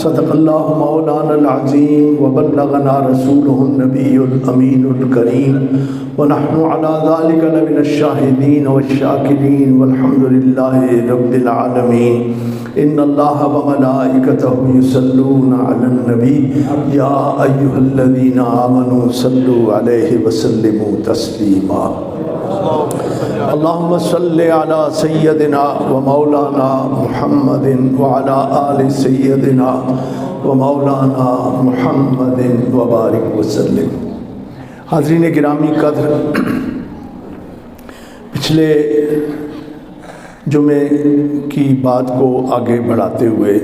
صدق اللہ مولانا العظیم وبلغنا رسولہ النبی الامین الکریم ونحن علی ذلک لمن الشاہدین والشاکرین والحمد للہ رب العالمین ان اللہ وملائکتہ یصلون علی النبی یا ایھا الذین آمنوا صلوا علیہ وسلموا تسلیما اللہم صل علی سیدنا و مولانا محمد وعلی آل سیدنا و مولانا محمد وبارک وسلم۔ حاضرین گرامی قدر، پچھلے جمعے کی بات کو آگے بڑھاتے ہوئے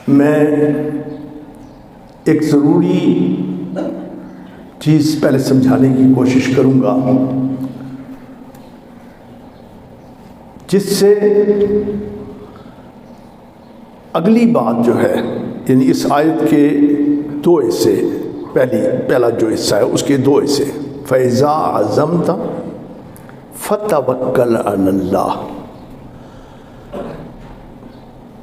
میں ایک ضروری چیز پہلے سمجھانے کی کوشش کروں گا، جس سے اگلی بات جو ہے، یعنی اس آیت کے دو حصے، پہلا جو حصہ ہے اس کے دو حصے، فَإِذَا عَزَمْتَ فَتَوَكَّلْ عَلَى اللَّهِ،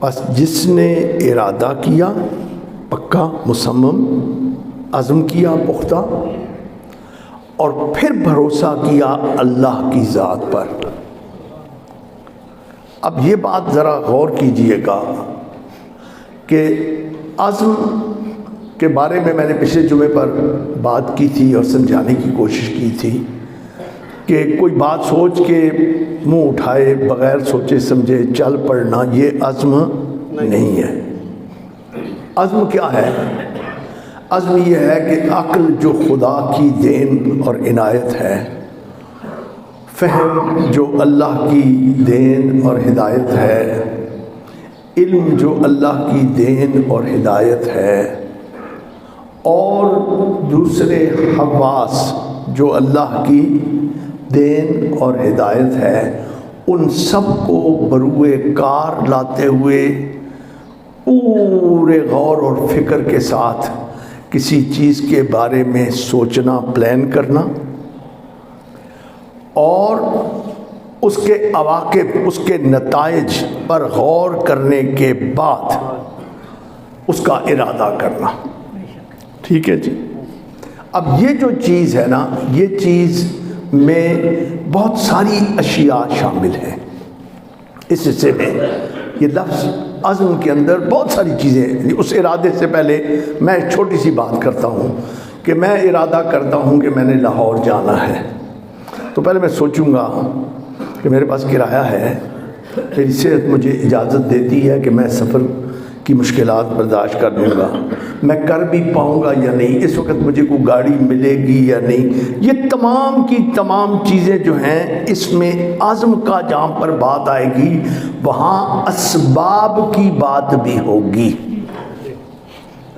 بس جس نے ارادہ کیا، پکا مصمم عزم کیا پختہ، اور پھر بھروسہ کیا اللہ کی ذات پر۔ اب یہ بات ذرا غور کیجئے گا کہ عزم کے بارے میں نے پچھلے جمعے پر بات کی تھی اور سمجھانے کی کوشش کی تھی کہ کوئی بات سوچ کے منہ اٹھائے بغیر سوچے سمجھے چل پڑنا، یہ عزم نہیں ہے۔ عزم کیا ہے؟ عزم یہ ہے کہ عقل جو خدا کی دین اور عنایت ہے، فہم جو اللہ کی دین اور ہدایت ہے، علم جو اللہ کی دین اور ہدایت ہے، اور دوسرے حواس جو اللہ کی دین اور ہدایت ہے، ان سب کو بروئے کار لاتے ہوئے پورے غور اور فکر کے ساتھ کسی چیز کے بارے میں سوچنا، پلان کرنا، اور اس کے عواقب، اس کے نتائج پر غور کرنے کے بعد اس کا ارادہ کرنا۔ ٹھیک ہے جی؟ اب یہ جو چیز ہے نا، یہ چیز میں بہت ساری اشیاء شامل ہیں۔ اس حصے میں یہ لفظ عزم کے اندر بہت ساری چیزیں، اس ارادے سے پہلے میں ایک چھوٹی سی بات کرتا ہوں کہ میں ارادہ کرتا ہوں کہ میں نے لاہور جانا ہے، تو پہلے میں سوچوں گا کہ میرے پاس کرایہ ہے، میری صحت مجھے اجازت دیتی ہے کہ میں سفر کی مشکلات برداشت کر لوں گا، میں کر بھی پاؤں گا یا نہیں، اس وقت مجھے کوئی گاڑی ملے گی یا نہیں۔ یہ تمام کی تمام چیزیں جو ہیں، اس میں عزم کا جہاں پر بات آئے گی وہاں اسباب کی بات بھی ہوگی۔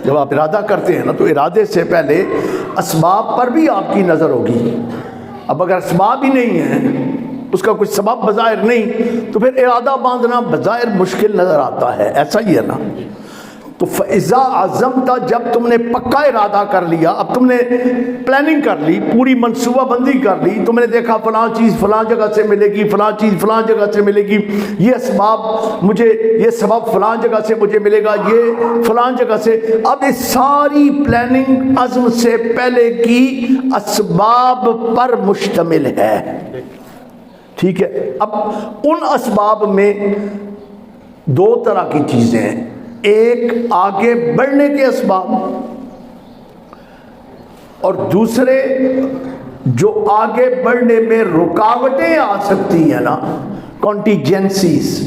جب آپ ارادہ کرتے ہیں نا تو ارادے سے پہلے اسباب پر بھی آپ کی نظر ہوگی۔ اب اگر اسباب ہی نہیں ہیں، اس کا کوئی سبب بظاہر نہیں، تو پھر ارادہ باندھنا بظاہر مشکل نظر آتا ہے، ایسا ہی ہے نا۔ تو فَإِذَا عَزَمْتَ، جب تم نے پکا ارادہ کر لیا، اب تم نے پلاننگ کر لی، پوری منصوبہ بندی کر لی، تم نے دیکھا فلاں چیز فلاں جگہ سے ملے گی، فلاں چیز فلاں جگہ سے ملے گی، یہ یہ سبب فلاں جگہ سے مجھے ملے گا، یہ فلاں جگہ سے۔ اب اس ساری پلاننگ عزم سے پہلے کی اسباب پر مشتمل ہے۔ ٹھیک ہے؟ اب ان اسباب میں دو طرح کی چیزیں ہیں، ایک آگے بڑھنے کے اسباب، اور دوسرے جو آگے بڑھنے میں رکاوٹیں آ سکتی ہیں نا، کانٹیجنسیز،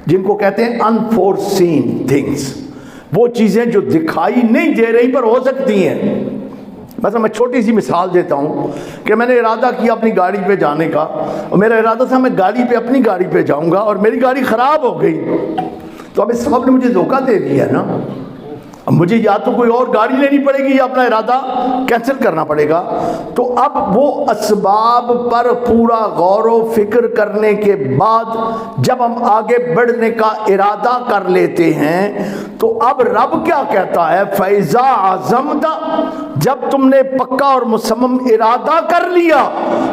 جن کو کہتے ہیں انفورسین تھنگس، وہ چیزیں جو دکھائی نہیں دے رہی پر ہو سکتی ہیں۔ مثلا میں چھوٹی سی مثال دیتا ہوں کہ میں نے ارادہ کیا اپنی گاڑی پہ جانے کا، اور میرا ارادہ تھا میں اپنی گاڑی پہ جاؤں گا، اور میری گاڑی خراب ہو گئی، تو اب اس سبب نے مجھے دھوکہ دے دیا نا۔ اب مجھے یا تو کوئی اور گاڑی لینی پڑے گی یا اپنا ارادہ کینسل کرنا پڑے گا. تو اب وہ اسباب پر پورا غور و فکر کرنے کے بعد جب ہم آگے بڑھنے کا ارادہ کر لیتے ہیں تو اب رب کیا کہتا ہے؟ فَإِذَا عَزَمْتَ، جب تم نے پکا اور مصمم ارادہ کر لیا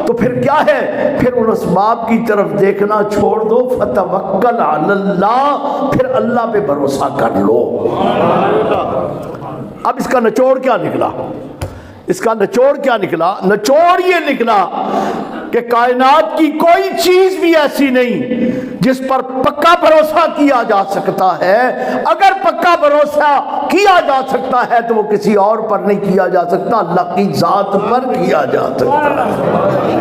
تو پھر کیا ہے؟ پھر ان اسباب کی طرف دیکھنا چھوڑ دو. فَتَوَكَّلْ عَلَى اللَّهِ، پھر اللہ پہ بھروسہ کر لو. اب اس کا نچوڑ کیا نکلا؟ اس کا نچوڑ کیا نکلا؟ نچوڑ یہ نکلا کہ کائنات کی کوئی چیز بھی ایسی نہیں جس پر پکا بھروسہ کیا جا سکتا ہے. اگر پکا بھروسہ کیا جا سکتا ہے تو وہ کسی اور پر نہیں کیا جا سکتا، اللہ کی ذات پر کیا جا سکتا ہے.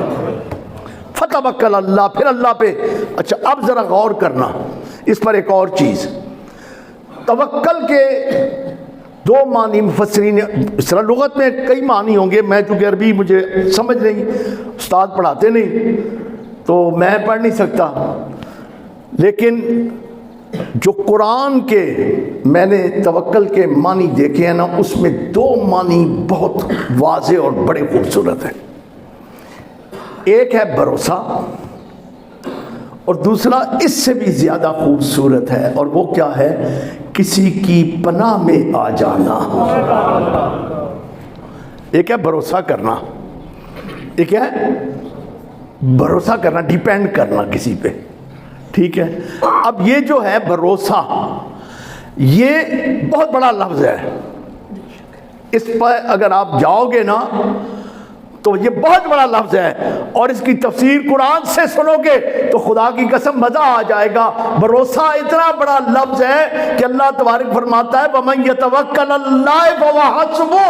فتوکل اللہ، پھر اللہ پہ. اچھا اب ذرا غور کرنا اس پر ایک اور چیز. توکل کے دو معنی مفسرین، اس طرح لغت میں کئی معنی ہوں گے، میں چونکہ عربی مجھے سمجھ نہیں، استاد پڑھاتے نہیں تو میں پڑھ نہیں سکتا، لیکن جو قرآن کے میں نے توکل کے معنی دیکھے ہیں نا، اس میں دو معنی بہت واضح اور بڑے خوبصورت ہیں. ایک ہے بھروسہ اور دوسرا اس سے بھی زیادہ خوبصورت ہے، اور وہ کیا ہے؟ کسی کی پناہ میں آ جانا. ایک ہے بھروسہ کرنا، ایک ہے بھروسہ کرنا، ڈیپینڈ کرنا کسی پہ. ٹھیک ہے، اب یہ جو ہے بھروسہ، یہ بہت بڑا لفظ ہے. اس پر اگر آپ جاؤ گے نا تو یہ بہت بڑا لفظ ہے، اور اس کی تفسیر قرآن سے سنو گے تو خدا کی قسم مزہ آ جائے گا. بھروسہ اتنا بڑا لفظ ہے کہ اللہ تبارک فرماتا ہے وَمَن يَتَوَكَّلَ عَلَى اللَّهِ فَهُوَ حَسْبُهُ،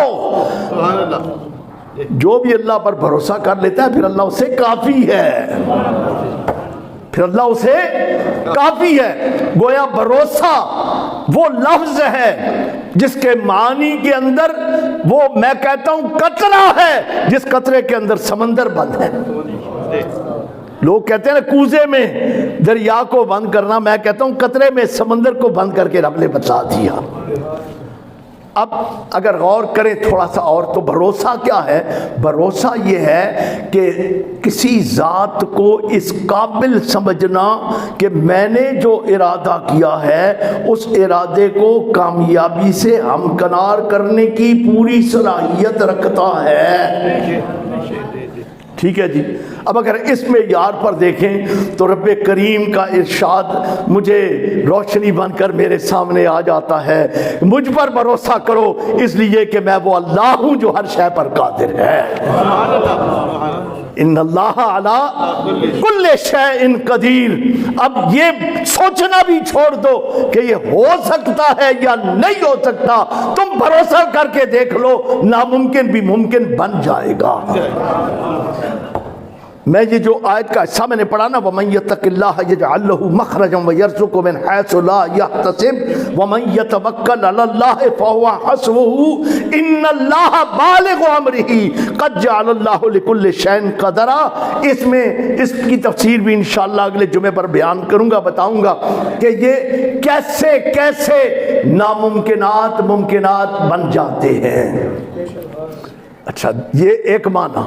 جو بھی اللہ پر بھروسہ کر لیتا ہے پھر اللہ اسے کافی ہے، پھر اللہ اسے کافی ہے. گویا بھروسہ وہ لفظ ہے جس کے معنی کے اندر وہ میں کہتا ہوں قطرہ ہے جس قطرے کے اندر سمندر بند ہے. لوگ کہتے ہیں نا کوزے میں دریا کو بند کرنا، میں کہتا ہوں قطرے میں سمندر کو بند کر کے رب نے بچا دیا. اب اگر غور کریں تھوڑا سا اور تو بھروسہ کیا ہے؟ بھروسہ یہ ہے کہ کسی ذات کو اس قابل سمجھنا کہ میں نے جو ارادہ کیا ہے اس ارادے کو کامیابی سے ہمکنار کرنے کی پوری صلاحیت رکھتا ہے. ٹھیک ہے جی. اب اگر اس میں یار پر دیکھیں تو رب کریم کا ارشاد مجھے روشنی بن کر میرے سامنے آ جاتا ہے، مجھ پر بھروسہ کرو اس لیے کہ میں وہ اللہ ہوں جو ہر شے پر قادر ہے. ان اللہ علی کل شیء قدیر. اب یہ سوچنا بھی چھوڑ دو کہ یہ ہو سکتا ہے یا نہیں ہو سکتا، تم بھروسہ کر کے دیکھ لو، ناممکن بھی ممکن بن جائے گا. میں یہ جو آیت کا حصہ میں نے پڑھا نا وَمَن يَتَّقِ اللَّهَ يَجْعَل لَّهُ مَخْرَجًا وَيَرْزُقْهُ مِنْ حَيْثُ لَا يَحْتَسِبُ وَمَن يَتَوَكَّلْ عَلَى اللَّهِ فَهُوَ حَسْبُهُ إِنَّ اللَّهَ بَالِغُ أَمْرِهِ قَدْ جَعَلَ اللَّهُ لِكُلِّ شَيْءٍ قَدْرًا. اس میں اس کی تفسیر بھی انشاءاللہ اگلے جمعے پر بیان کروں گا، بتاؤں گا کہ یہ کیسے کیسے ناممکنات ممکنات بن جاتے ہیں. اچھا یہ ایک معنی.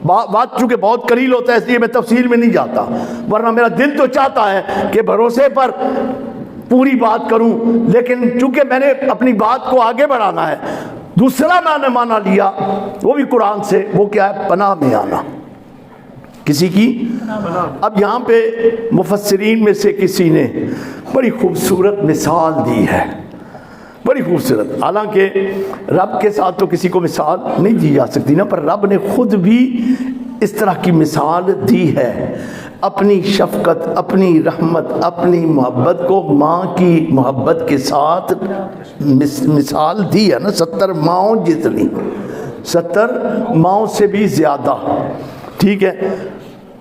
بات چونکہ بہت قلیل ہوتا ہے اس لیے میں تفصیل میں نہیں جاتا، ورنہ میرا دل تو چاہتا ہے کہ بھروسے پر پوری بات کروں، لیکن چونکہ میں نے اپنی بات کو آگے بڑھانا ہے. دوسرا میں نے معنی لیا وہ بھی قرآن سے، وہ کیا ہے؟ پناہ میں آنا کسی کی. اب یہاں پہ مفسرین میں سے کسی نے بڑی خوبصورت مثال دی ہے، بڑی خوبصورت. حالانکہ رب کے ساتھ تو کسی کو مثال نہیں دی جا سکتی نا، پر رب نے خود بھی اس طرح کی مثال دی ہے. اپنی شفقت، اپنی رحمت، اپنی محبت کو ماں کی محبت کے ساتھ مثال دی ہے نا. 70 ماؤں جتنی، 70 ماؤں سے بھی زیادہ. ٹھیک ہے،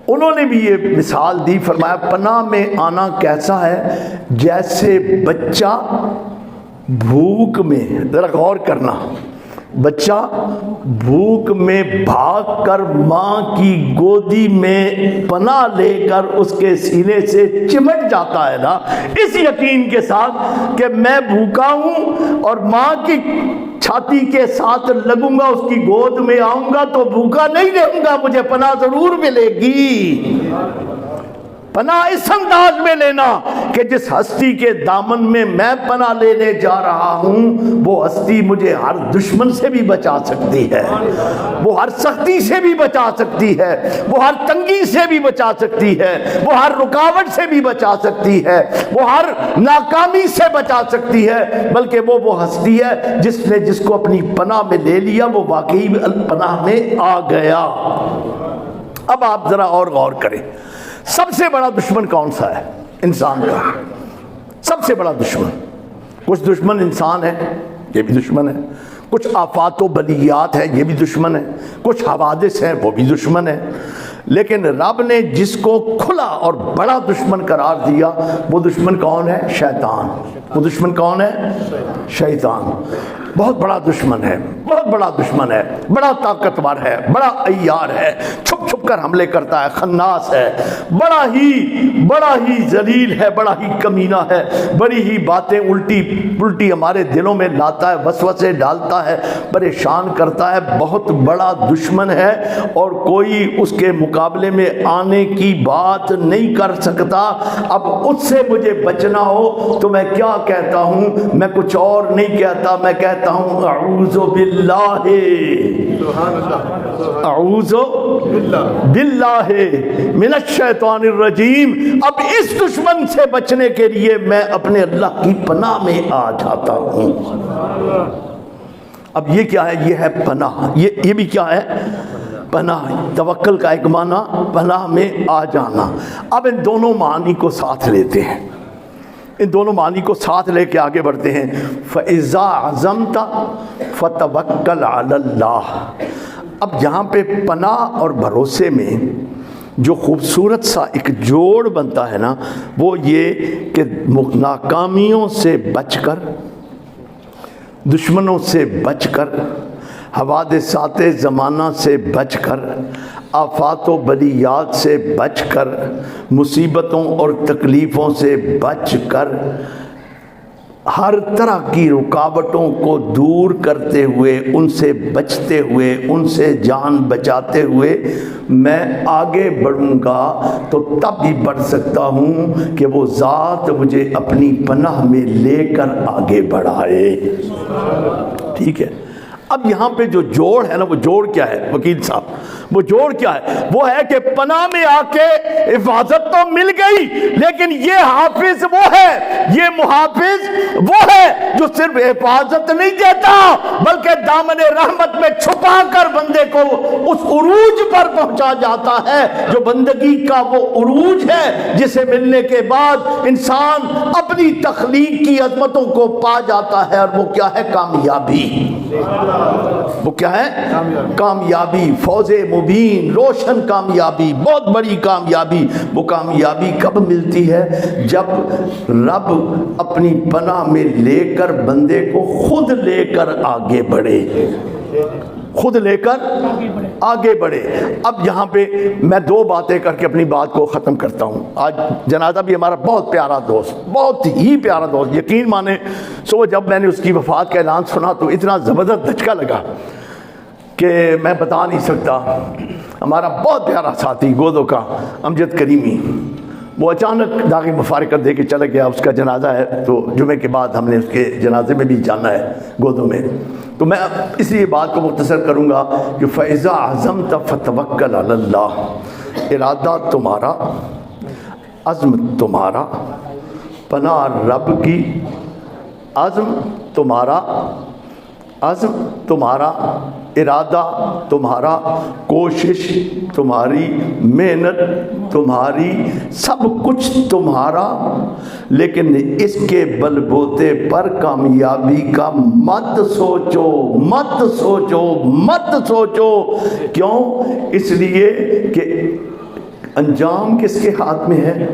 انہوں نے بھی یہ مثال دی. فرمایا پناہ میں آنا کیسا ہے؟ جیسے بچہ بھوک میں، ذرا غور کرنا، بچہ بھوک میں بھاگ کر ماں کی گودی میں پناہ لے کر اس کے سینے سے چمٹ جاتا ہے نا، اس یقین کے ساتھ کہ میں بھوکا ہوں اور ماں کی چھاتی کے ساتھ لگوں گا، اس کی گود میں آؤں گا تو بھوکا نہیں رہوں گا، مجھے پناہ ضرور ملے گی۔ پناہ اس انداز میں لینا کہ جس ہستی کے دامن میں میں پناہ لینے جا رہا ہوں وہ ہستی مجھے ہر دشمن سے بھی بچا سکتی ہے، وہ ہر سختی سے بھی بچا سکتی ہے، وہ ہر تنگی سے بھی بچا سکتی ہے، وہ ہر رکاوٹ سے بھی بچا سکتی ہے، وہ ہر ناکامی سے بچا سکتی ہے، بلکہ وہ ہستی ہے جس نے جس کو اپنی پناہ میں لے لیا وہ واقعی پناہ میں آ گیا۔ اب آپ ذرا اور غور کریں، سب سے بڑا دشمن کون سا ہے انسان کا؟ سب سے بڑا دشمن، کچھ دشمن انسان ہے یہ بھی دشمن ہے، کچھ آفات و بلیات ہے یہ بھی دشمن ہے، کچھ حوادث ہیں وہ بھی دشمن ہے، لیکن رب نے جس کو کھلا اور بڑا دشمن قرار دیا وہ دشمن کون ہے؟ شیطان۔ وہ دشمن کون ہے؟ شیطان۔ بہت بڑا دشمن ہے، بہت بڑا دشمن ہے، بڑا طاقتور ہے، بڑا عیار ہے، چھپ چھپ کر حملے کرتا ہے، خناس ہے، بڑا ہی ذلیل ہے، بڑا ہی کمینہ ہے، بڑی ہی باتیں الٹی ہمارے دلوں میں لاتا ہے، وسوسے ڈالتا ہے، پریشان کرتا ہے، بہت بڑا دشمن ہے اور کوئی اس کے مقابلے میں آنے کی بات نہیں کر سکتا۔ اب اس سے مجھے بچنا ہو تو میں کیا کہتا ہوں؟ میں کچھ اور نہیں کہتا، میں کہتا ہوں اعوذ باللہ، اعوذ باللہ من الشیطان الرجیم۔ اب اس دشمن سے بچنے کے لیے میں اپنے اللہ کی پناہ میں آ جاتا ہوں۔ اب یہ کیا ہے؟ یہ ہے پناہ، یہ بھی کیا ہے؟ پناہ۔ توکل کا ایک معنی پناہ میں آ جانا۔ اب ان دونوں معنی کو ساتھ لیتے ہیں، ان دونوں معنی کو ساتھ لے کے آگے بڑھتے ہیں۔ فَإِذَا عَزَمْتَ فَتَوَكَّلْ عَلَى اللَّهِ۔ اب یہاں پہ پناہ اور بھروسے میں جو خوبصورت سا ایک جوڑ بنتا ہے نا وہ یہ کہ ناکامیوں سے بچ کر، دشمنوں سے بچ کر، حوادثات زمانہ سے بچ کر، آفات و بلیات سے بچ کر، مصیبتوں اور تکلیفوں سے بچ کر، ہر طرح کی رکاوٹوں کو دور کرتے ہوئے، ان سے بچتے ہوئے، ان سے جان بچاتے ہوئے میں آگے بڑھوں گا تو تب بھی بڑھ سکتا ہوں کہ وہ ذات مجھے اپنی پناہ میں لے کر آگے بڑھائے۔ ٹھیک ہے؟ اب یہاں پہ جو جوڑ ہے نا وہ جوڑ کیا ہے وکیل صاحب؟ وہ جوڑ کیا ہے؟ وہ ہے کہ پناہ میں آ کے حفاظت تو مل گئی، لیکن یہ حافظ وہ ہے، یہ محافظ وہ ہے جو صرف حفاظت نہیں دیتا بلکہ دامن رحمت میں چھپا کر بندے کو اس عروج پر پہنچا جاتا ہے جو بندگی کا وہ عروج ہے جسے ملنے کے بعد انسان اپنی تخلیق کی عظمتوں کو پا جاتا ہے، اور وہ کیا ہے؟ کامیابی۔ وہ کیا ہے؟ کامیابی، فوز مبین، روشن کامیابی، بہت بڑی کامیابی۔ وہ کامیابی کب ملتی ہے؟ جب رب اپنی پناہ میں لے کر بندے کو خود لے کر آگے بڑھے، خود لے کر آگے بڑھے۔ اب یہاں پہ میں دو باتیں کر کے اپنی بات کو ختم کرتا ہوں۔ آج جنازہ بھی ہمارا بہت پیارا دوست، بہت ہی پیارا دوست، یقین مانے صبح جب میں نے اس کی وفات کا اعلان سنا تو اتنا زبردست دھچکا لگا کہ میں بتا نہیں سکتا۔ ہمارا بہت پیارا ساتھی گودوں کا امجد کریمی، وہ اچانک داغی مفارقت دے کے چلا گیا۔ اس کا جنازہ ہے تو جمعے کے بعد ہم نے اس کے جنازے میں بھی جانا ہے گودوں میں، تو میں اس لیے بات کو مختصر کروں گا کہ فَإِذَا عَزَمْتَ فَتَوَكَّلْ عَلَى اللَّهِ۔ ارادہ تمہارا، عزم تمہارا، پناہ رب کی، عزم تمہارا، عزم تمہارا، ارادہ تمہارا، کوشش تمہاری، محنت تمہاری، سب کچھ تمہارا، لیکن اس کے بل بوتے پر کامیابی کا مت سوچو، مت سوچو، مت سوچو۔ کیوں؟ اس لیے کہ انجام کس کے ہاتھ میں ہے؟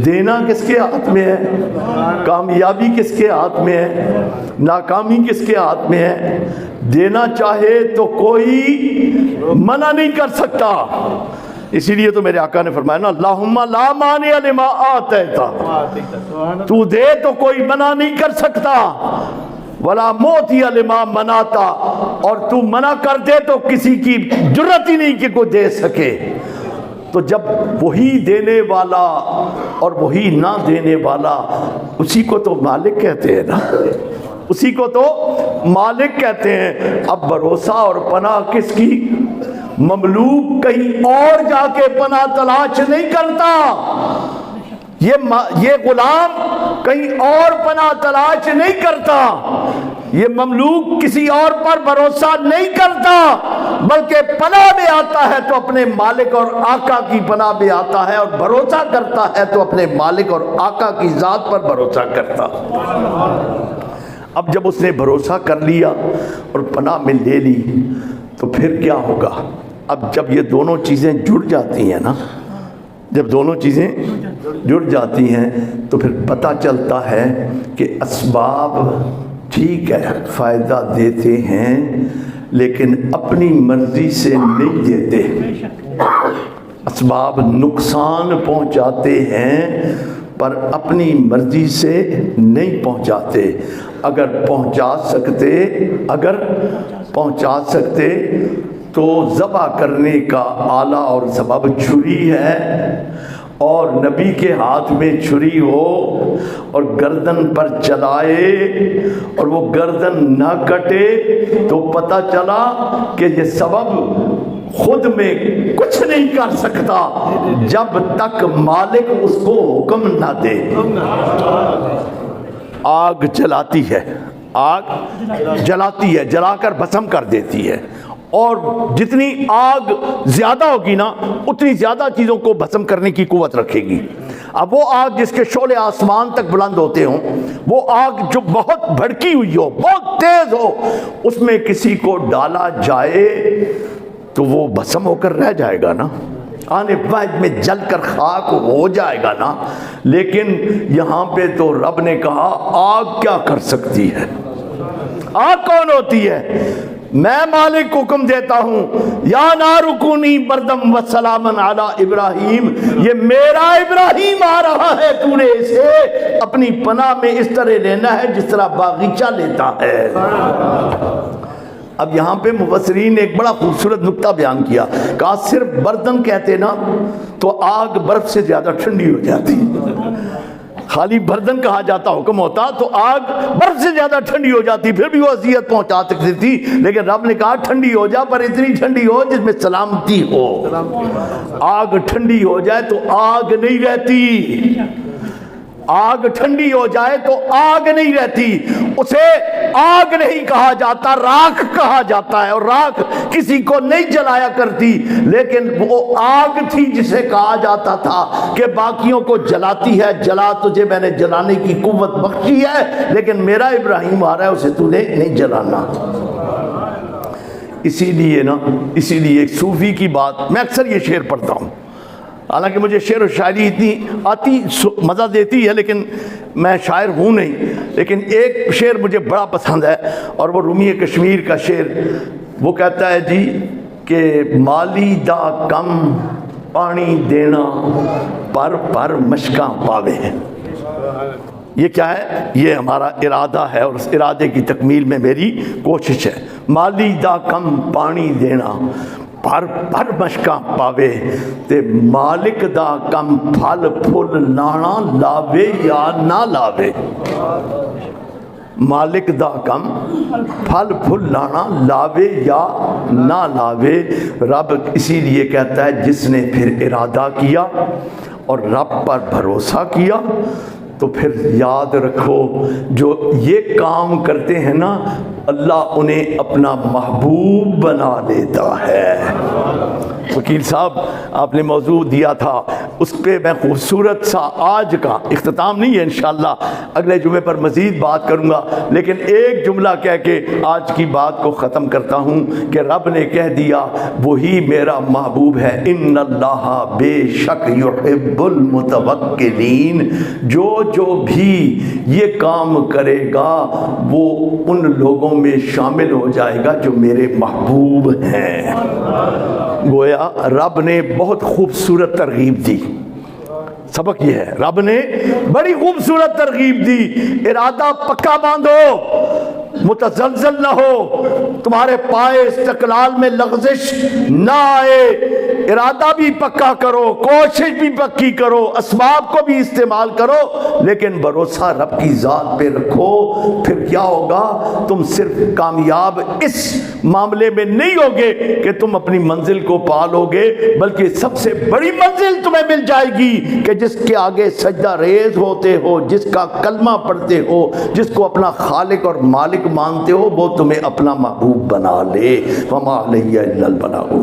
دینا کس کے ہاتھ میں ہے؟ کامیابی کس کے ہاتھ میں ہے؟ ناکامی کس کے ہاتھ میں ہے؟ دینا چاہے تو کوئی منع نہیں کر سکتا. اسی لیے تو میرے آقا نے فرمایا نا اللہم لا مانع لما آتیت، تو دے تو کوئی منع نہیں کر سکتا، ولا معطی لما منعت، اور تو منع کر دے تو کسی کی جرت ہی نہیں کہ کوئی دے سکے. تو جب وہی دینے والا اور وہی نہ دینے والا، اسی کو تو مالک کہتے ہیں نا، اسی کو تو مالک کہتے ہیں. اب بھروسہ اور پناہ کس کی؟ مملوک کہیں اور جا کے پناہ تلاش نہیں کرتا، یہ غلام کہیں اور پناہ تلاش نہیں کرتا، یہ مملوک کسی اور پر بھروسہ نہیں کرتا، بلکہ پناہ میں آتا ہے تو اپنے مالک اور آقا کی پناہ میں آتا ہے، اور بھروسہ کرتا ہے تو اپنے مالک اور آقا کی ذات پر بھروسہ کرتا. اب جب اس نے بھروسہ کر لیا اور پناہ میں لے لی تو پھر کیا ہوگا؟ اب جب یہ دونوں چیزیں جڑ جاتی ہیں نا، جب دونوں چیزیں جڑ جاتی ہیں تو پھر پتہ چلتا ہے کہ اسباب ٹھیک ہے فائدہ دیتے ہیں لیکن اپنی مرضی سے نہیں دیتے. اسباب نقصان پہنچاتے ہیں پر اپنی مرضی سے نہیں پہنچاتے. اگر پہنچا سکتے تو ذبح کرنے کا آلہ اور سبب چھری ہے، اور نبی کے ہاتھ میں چھری ہو اور گردن پر چلائے اور وہ گردن نہ کٹے تو پتہ چلا کہ یہ سبب خود میں کچھ نہیں کر سکتا جب تک مالک اس کو حکم نہ دے. آگ جلاتی ہے، آگ جلاتی ہے، جلا کر بھسم کر دیتی ہے، اور جتنی آگ زیادہ ہوگی نا اتنی زیادہ چیزوں کو بھسم کرنے کی قوت رکھے گی. اب وہ آگ جس کے شعلے آسمان تک بلند ہوتے ہوں، وہ آگ جو بہت بھڑکی ہوئی ہو، بہت تیز ہو، اس میں کسی کو ڈالا جائے تو وہ بھسم ہو کر رہ جائے گا نا، آنے واحد میں جل کر خاک ہو جائے گا نا. لیکن یہاں پہ تو رب نے کہا آگ کیا کر سکتی ہے؟ آگ کون ہوتی ہے؟ میں مالک حکم دیتا ہوں یا نار کونی بردم و سلامن علی ابراہیم، یہ میرا ابراہیم آ رہا ہے، تو نے اسے اپنی پناہ میں اس طرح لینا ہے جس طرح باغیچہ لیتا ہے. اب یہاں پہ مفسرین نے ایک بڑا خوبصورت نکتہ بیان کیا، کہا صرف بردن کہتے نا تو آگ برف سے زیادہ ٹھنڈی ہو جاتی، خالی بردن کہا جاتا حکم ہوتا تو آگ برف سے زیادہ ٹھنڈی ہو جاتی، پھر بھی وہ اذیت پہنچا سکتی تھی. لیکن رب نے کہا ٹھنڈی ہو جا، پر اتنی ٹھنڈی ہو جس میں سلامتی ہو. آگ ٹھنڈی ہو جائے تو آگ نہیں رہتی، آگ ٹھنڈی ہو جائے تو آگ نہیں رہتی، اسے آگ نہیں کہا جاتا، راکھ کہا جاتا ہے، اور راکھ کسی کو نہیں جلایا کرتی، لیکن وہ آگ تھی جسے کہا جاتا تھا کہ باقیوں کو جلاتی ہے. جلا تجھے میں نے جلانے کی قوت بخشی ہے، لیکن میرا ابراہیم آ رہا ہے اسے تو نے نہیں جلانا. اسی لیے ایک صوفی کی بات، میں اکثر یہ شعر پڑھتا ہوں، حالانکہ مجھے شعر و شاعری اتنی آتی مزہ دیتی ہے لیکن میں شاعر ہوں نہیں، لیکن ایک شعر مجھے بڑا پسند ہے اور وہ رومی کشمیر کا شعر. وہ کہتا ہے جی کہ مالی دا کم پانی دینا پر مشکاں پاوے. یہ کیا ہے؟ یہ ہمارا ارادہ ہے اور اس ارادے کی تکمیل میں میری کوشش ہے. مالی دا کم پانی دینا پر مشکاں پاوے تے مالک دا کم پھل پھل لانا لاوے یا نہ لاوے. مالک دا کم پھل پھل لانا لاوے یا نہ لاوے. رب اسی لیے کہتا ہے جس نے پھر ارادہ کیا اور رب پر بھروسہ کیا تو پھر یاد رکھو جو یہ کام کرتے ہیں نا اللہ انہیں اپنا محبوب بنا لیتا ہے. وکیل صاحب آپ نے موضوع دیا تھا، اس پہ میں خوبصورت سا آج کا اختتام نہیں ہے، انشاءاللہ اگلے جمعے پر مزید بات کروں گا، لیکن ایک جملہ کہہ کے آج کی بات کو ختم کرتا ہوں کہ رب نے کہہ دیا وہی میرا محبوب ہے، ان اللہ بے شک یحب المتوکلین، جو بھی یہ کام کرے گا وہ ان لوگوں میں شامل ہو جائے گا جو میرے محبوب ہیں۔ گویا رب نے بہت خوبصورت ترغیب دی، سبق یہ ہے رب نے بڑی خوبصورت ترغیب دی، ارادہ پکا باندھو، متزلزل نہ ہو، تمہارے پائے استقلال میں لغزش نہ آئے، ارادہ بھی پکا کرو، کوشش بھی پکی کرو، اسباب کو بھی استعمال کرو، لیکن بھروسہ رب کی ذات پہ رکھو۔ پھر کیا ہوگا؟ تم صرف کامیاب اس معاملے میں نہیں ہوگے کہ تم اپنی منزل کو پالو گے، بلکہ سب سے بڑی منزل تمہیں مل جائے گی کہ جس کے آگے سجدہ ریز ہوتے ہو، جس کا کلمہ پڑھتے ہو، جس کو اپنا خالق اور مالک مانتے ہو، وہ تمہیں اپنا محبوب بنا لے۔ وما علیہ الا البلاغ۔